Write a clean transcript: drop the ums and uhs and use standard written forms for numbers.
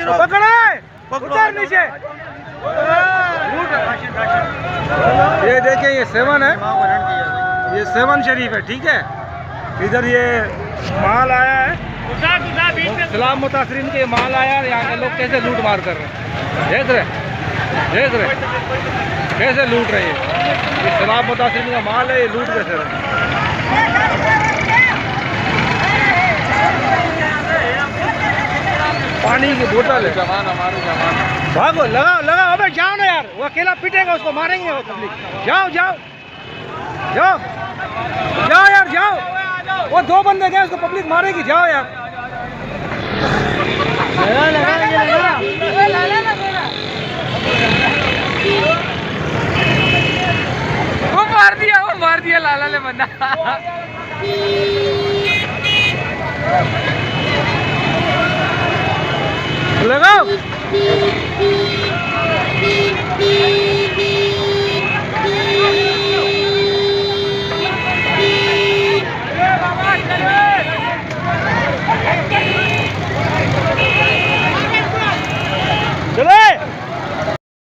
पकड़ा है, उतर नीचे। ये देखिए, ये 7 है, ये 7 शरीफ है, ठीक है। इधर ये माल आया है, सलाम मुतासरीन के माल आया है। यहाँ के लोग कैसे लूट मार कर रहे हैं, देख रहे कैसे लूट रहे हैं। ये सलाम मुतासरीन का माल है, ये लूट कैसे रहे हैं। पानी की बोतल है। जवान हमारे जवान भागो, लगाओ लगाओ, अबे जाओ ना यार, वो अकेला पिटेगा, उसको मारेंगे वो पब्लिक। जाओ जाओ जाओ जाओ यार, जाओ। वो 2 बंदे गए, उसको पब्लिक मारेगी, जाओ यार। वो मार दिया लाला ने बंदा। लगाओ।